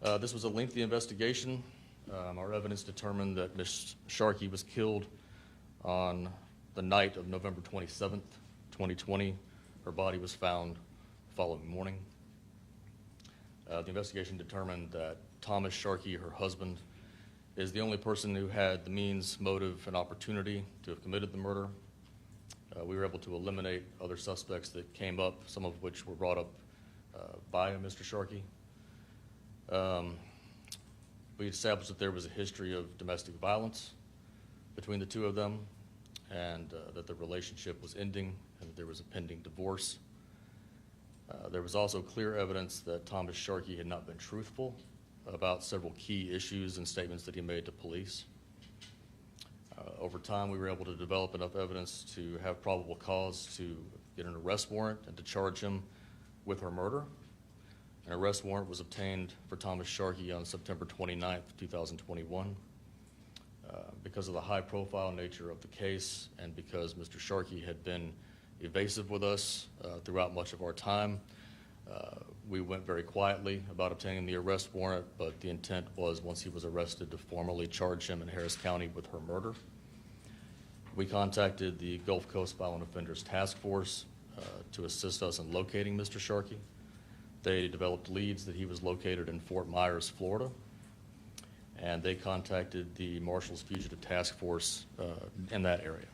This was a lengthy investigation. Our evidence determined that Ms. Sharkey was killed on the night of November 27th, 2020. Her body was found the following morning. The investigation determined that Thomas Sharkey, her husband, is the only person who had the means, motive, and opportunity to have committed the murder. We were able to eliminate other suspects that came up, some of which were brought up by Mr. Sharkey. We established that there was a history of domestic violence between the two of them, and that the relationship was ending, and that there was a pending divorce. There was also clear evidence that Thomas Sharkey had not been truthful about several key issues and statements that he made to police. Over time, we were able to develop enough evidence to have probable cause to get an arrest warrant and to charge him with her murder. An arrest warrant was obtained for Thomas Sharkey on September 29th, 2021. Because of the high-profile nature of the case and because Mr. Sharkey had been evasive with us throughout much of our time, we went very quietly about obtaining the arrest warrant, but the intent was, once he was arrested, to formally charge him in Harris County with her murder. We contacted the Gulf Coast Violent Offenders Task Force to assist us in locating Mr. Sharkey. They developed leads that he was located in Fort Myers, Florida, and they contacted the Marshals Fugitive Task Force in that area.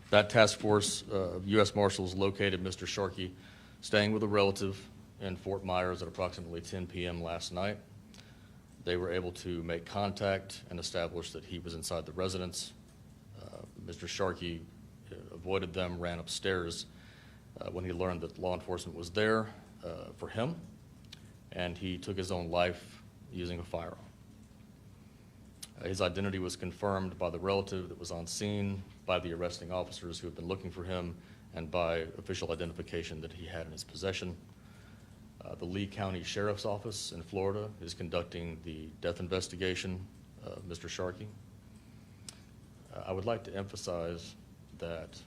That task force, U.S. Marshals, located Mr. Sharkey staying with a relative in Fort Myers at approximately 10 p.m. last night. They were able to make contact and establish that he was inside the residence. Mr. Sharkey avoided them, ran upstairs when he learned that law enforcement was there for him, and he took his own life using a firearm. His identity was confirmed by the relative that was on scene, by the arresting officers who had been looking for him, and by official identification that he had in his possession. The Lee County Sheriff's Office in Florida is conducting the death investigation of Mr. Sharkey. I would like to emphasize that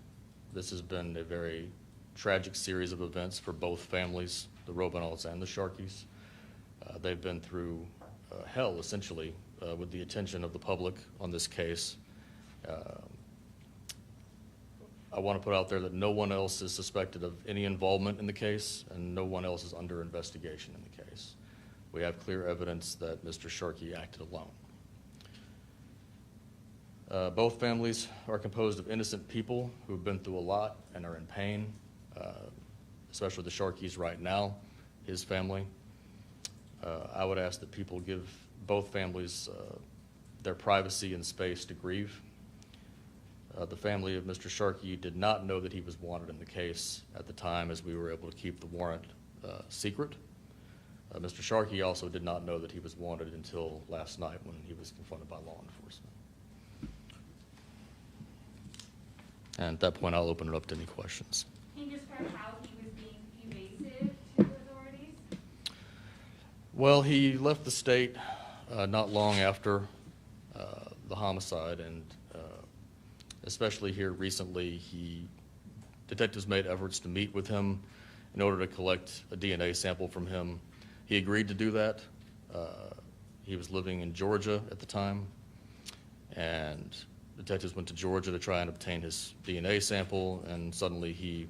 this has been a very tragic series of events for both families, the Robanals and the Sharkeys. They've been through hell, essentially, with the attention of the public on this case. I want to put out there that no one else is suspected of any involvement in the case, and no one else is under investigation in the case. We have clear evidence that Mr. Sharkey acted alone. Both families are composed of innocent people who have been through a lot and are in pain, especially the Sharkeys right now, his family. I would ask that people give both families their privacy and space to grieve. The family of Mr. Sharkey did not know that he was wanted in the case at the time, as we were able to keep the warrant secret. Mr. Sharkey also did not know that he was wanted until last night when he was confronted by law enforcement. And at that point, I'll open it up to any questions. Can you describe how he was being evasive to authorities? Well, he left the state not long after the homicide, and especially here recently, detectives made efforts to meet with him in order to collect a DNA sample from him. He agreed to do that. He was living in Georgia at the time, and detectives went to Georgia to try and obtain his DNA sample, and suddenly he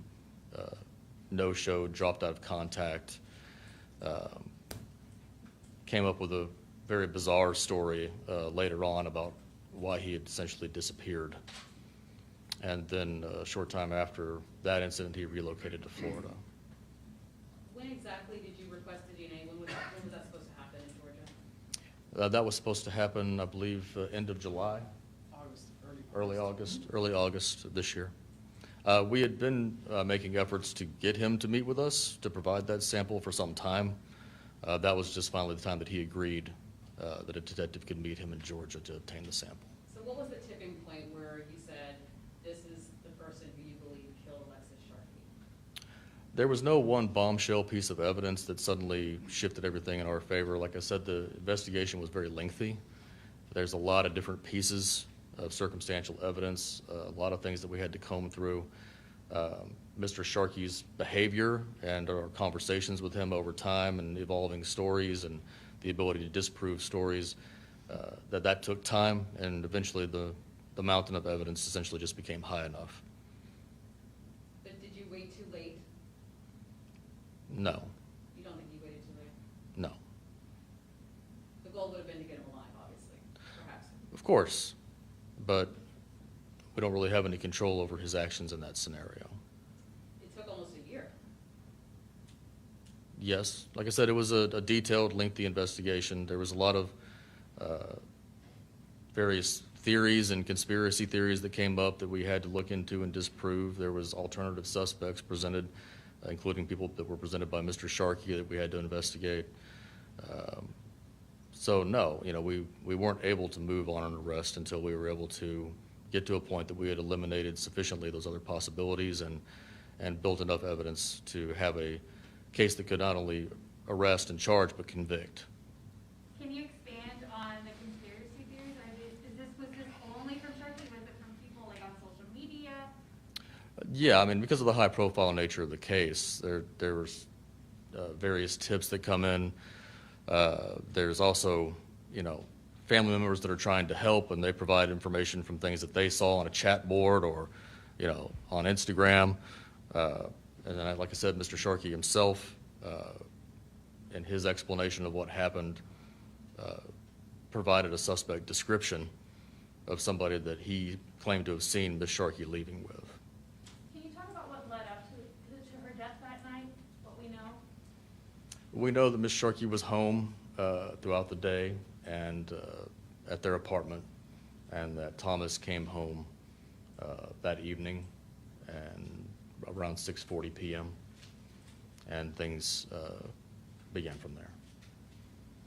no-showed, dropped out of contact, came up with a very bizarre story later on about why he had essentially disappeared. And then a short time after that incident, he relocated to Florida. When exactly did you request the DNA? When was that supposed to happen in Georgia? That was supposed to happen, I believe, end of July. Early August of this year. We had been making efforts to get him to meet with us to provide that sample for some time. That was just finally the time that he agreed that a detective could meet him in Georgia to obtain the sample. So what was the tipping point where you said, this is the person who you believe killed Alexis Sharkey? There was no one bombshell piece of evidence that suddenly shifted everything in our favor. Like I said, the investigation was very lengthy. There's a lot of different pieces of circumstantial evidence, a lot of things that we had to comb through. Mr. Sharkey's behavior and our conversations with him over time and evolving stories and the ability to disprove stories, that took time, and eventually the mountain of evidence essentially just became high enough. But did you wait too late? No, You don't think you waited too late? no. The goal would have been to get him alive, obviously, perhaps. Of course, but we don't really have any control over his actions in that scenario. It took almost a year. Yes, like I said, it was a detailed, lengthy investigation. There was a lot of various theories and conspiracy theories that came up that we had to look into and disprove. There was alternative suspects presented, including people that were presented by Mr. Sharkey that we had to investigate. So no, we weren't able to move on an arrest until we were able to get to a point that we had eliminated sufficiently those other possibilities and built enough evidence to have a case that could not only arrest and charge but convict. Can you expand on the conspiracy theories? Was this only from Sharkey? Was it from people like on social media? Yeah, I mean, because of the high-profile nature of the case, there was various tips that come in. There's also, family members that are trying to help, and they provide information from things that they saw on a chat board or, on Instagram. And then, like I said, Mr. Sharkey himself, in his explanation of what happened, provided a suspect description of somebody that he claimed to have seen Ms. Sharkey leaving with. Can you talk about what led up to her death that night, what we know? We know that Ms. Sharkey was home throughout the day and at their apartment, and that Thomas came home that evening and around 6:40 p.m. and things began from there.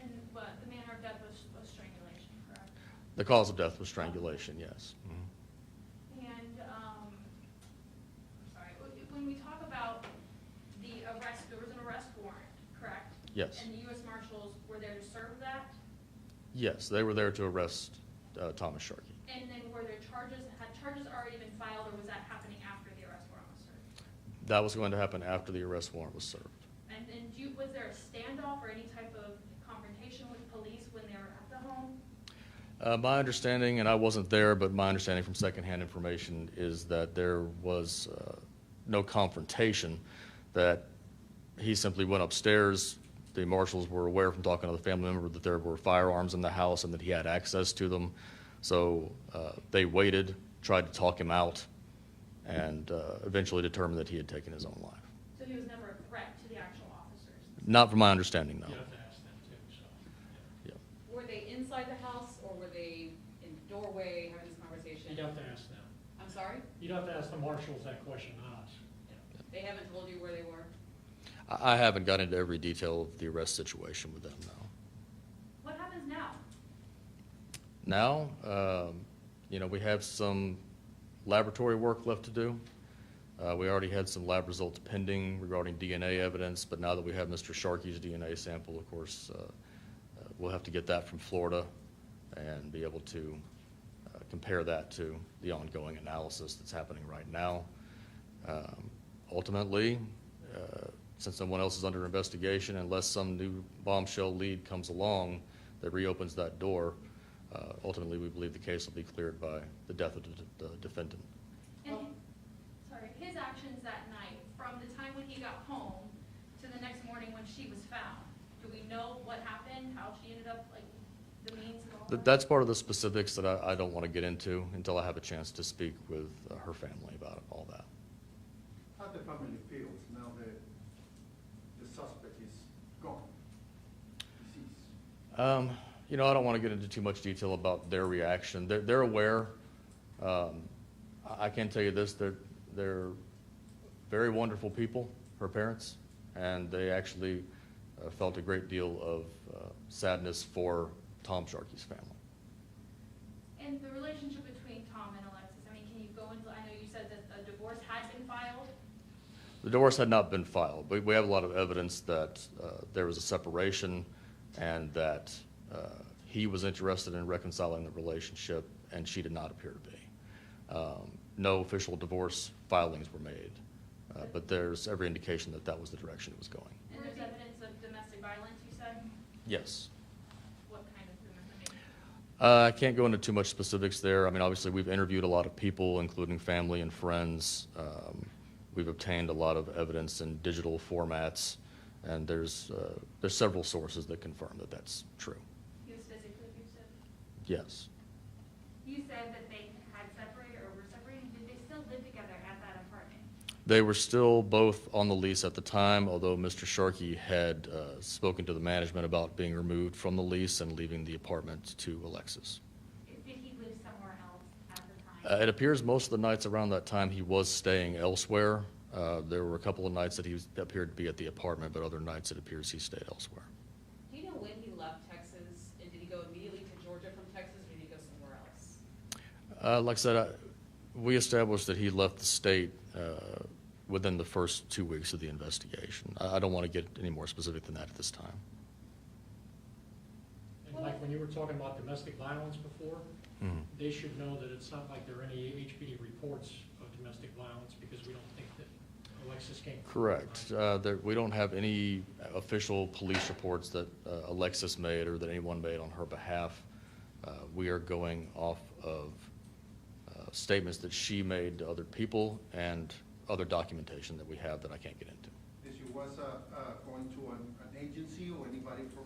And the manner of death was strangulation, correct? The cause of death was strangulation, yes. And, sorry, when we talk about the arrest, there was an arrest warrant, correct? Yes. And the U.S. Marshals were there to serve that? Yes, they were there to arrest Thomas Sharkey. And then had charges already been filed, or was that happening after the arrest warrant was served? That was going to happen after the arrest warrant was served. And was there a standoff or any type of confrontation with police when they were at the home? My understanding, and I wasn't there, but my understanding from secondhand information is that there was no confrontation, that he simply went upstairs. The marshals were aware from talking to the family member that there were firearms in the house and that he had access to them. So they waited, tried to talk him out, and eventually determined that he had taken his own life. So he was never a threat to the actual officers? Not from my understanding, no. You have to ask them too, so. Yeah. Were they inside the house, or were they in the doorway having this conversation? You'd have to ask them. I'm sorry? You'd have to ask the marshals that question, not us. They haven't told you where they were? I haven't got into every detail of the arrest situation with them, no. What happens now? Now, we have some laboratory work left to do. We already had some lab results pending regarding DNA evidence, but now that we have Mr. Sharkey's DNA sample, of course, we'll have to get that from Florida and be able to compare that to the ongoing analysis that's happening right now. Ultimately, since someone else is under investigation, unless some new bombshell lead comes along that reopens that door, ultimately we believe the case will be cleared by the death of the defendant. And, his actions that night, from the time when he got home to the next morning when she was found, do we know what happened, how she ended up, the means of all that? That's part of the specifics that I don't want to get into until I have a chance to speak with her family about all that. How the family feels now that the suspect is gone, deceased? I don't want to get into too much detail about their reaction. They're aware. I can tell you this, they're very wonderful people, her parents, and they actually felt a great deal of sadness for Tom Sharkey's family. And the relationship between Tom and Alexis, can you go into, I know you said that a divorce had been filed? The divorce had not been filed, but we have a lot of evidence that there was a separation and that he was interested in reconciling the relationship, and she did not appear to be. No official divorce filings were made. But there's every indication that that was the direction it was going. And there's evidence of domestic violence, you said? Yes. What kind of domestic? I can't go into too much specifics there. I mean, obviously, we've interviewed a lot of people, including family and friends. We've obtained a lot of evidence in digital formats, and there's several sources that confirm that that's true. He was physically abusive? Yes. You said that they had separated or were separated. Did they still live together at that apartment? They were still both on the lease at the time, although Mr. Sharkey had spoken to the management about being removed from the lease and leaving the apartment to Alexis. Did he live somewhere else at the time? It appears most of the nights around that time he was staying elsewhere. There were a couple of nights that he appeared to be at the apartment, but other nights it appears he stayed elsewhere. Do you know when he left Texas, and did he go immediately to Georgia from Texas, or did he go somewhere else? Like I said, we established that he left the state within the first 2 weeks of the investigation. I don't want to get any more specific than that at this time. And like when you were talking about domestic violence before, they should know that it's not like there are any HPD reports of domestic violence, because we don't think that Alexis came. Correct. We don't have any official police reports that Alexis made or that anyone made on her behalf. We are going off of statements that she made to other people and other documentation that we have that I can't get into. Did she was going to an agency or anybody from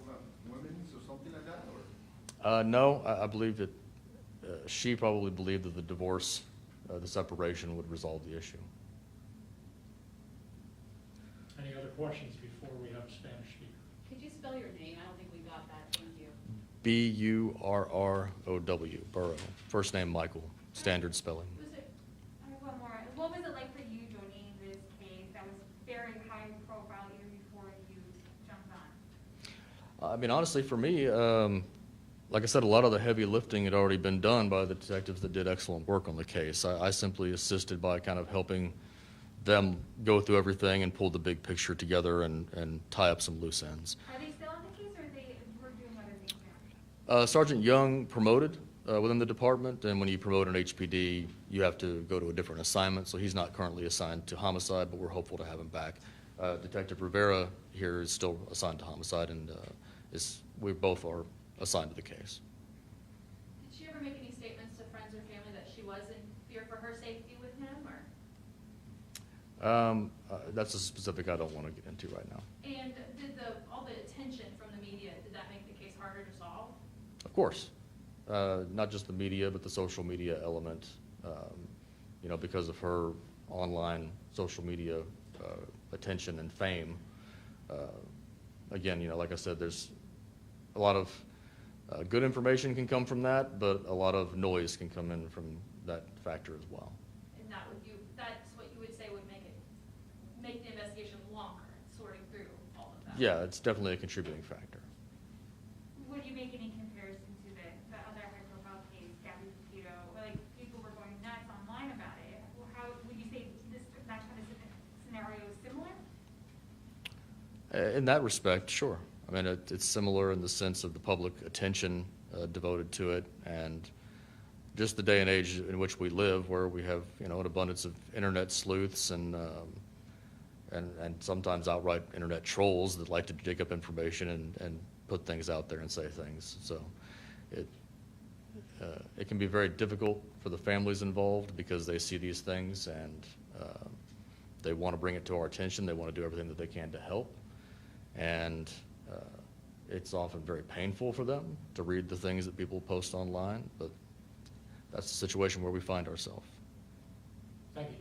women's or something like that, or? No, I believe that she probably believed that the divorce, the separation would resolve the issue. Any other questions before we have a Spanish speaker? Could you spell your name? I don't think we got that. Thank you. Burrow, Burrow. First name Michael, standard spelling. I have one more. What was it like for you joining this case that was very high profile even before you jumped on? I mean, honestly, for me, like I said, a lot of the heavy lifting had already been done by the detectives that did excellent work on the case. I simply assisted by kind of helping them go through everything and pull the big picture together and tie up some loose ends. Are they still on the case, or they were doing other things now? Sergeant Young promoted within the department, and when you promote an HPD, you have to go to a different assignment, so he's not currently assigned to homicide, but we're hopeful to have him back. Detective Rivera here is still assigned to homicide, and we both are assigned to the case. Did she ever make any statements to friends or family that she was in fear for her safety with him, or? That's a specific I don't want to get into right now. And did all the attention from the media, did that make the case harder to solve? Of course. Not just the media, but the social media element. Because of her online social media attention and fame. Again, like I said, there's a lot of good information can come from that, but a lot of noise can come in from that factor as well. And that's what you would say would make the investigation longer, sorting through all of that? Yeah, it's definitely a contributing factor. Would you make any comparison to the other high-profile case, Gabby Pepito? Like, people were going nuts online about it. How would you say that kind of scenario is similar? In that respect, sure. I mean, it's similar in the sense of the public attention devoted to it, and just the day and age in which we live, where we have an abundance of internet sleuths and sometimes outright internet trolls that like to dig up information and put things out there and say things. So it can be very difficult for the families involved because they see these things and they want to bring it to our attention. They want to do everything that they can to help. And it's often very painful for them to read the things that people post online, but that's the situation where we find ourselves. Thank you.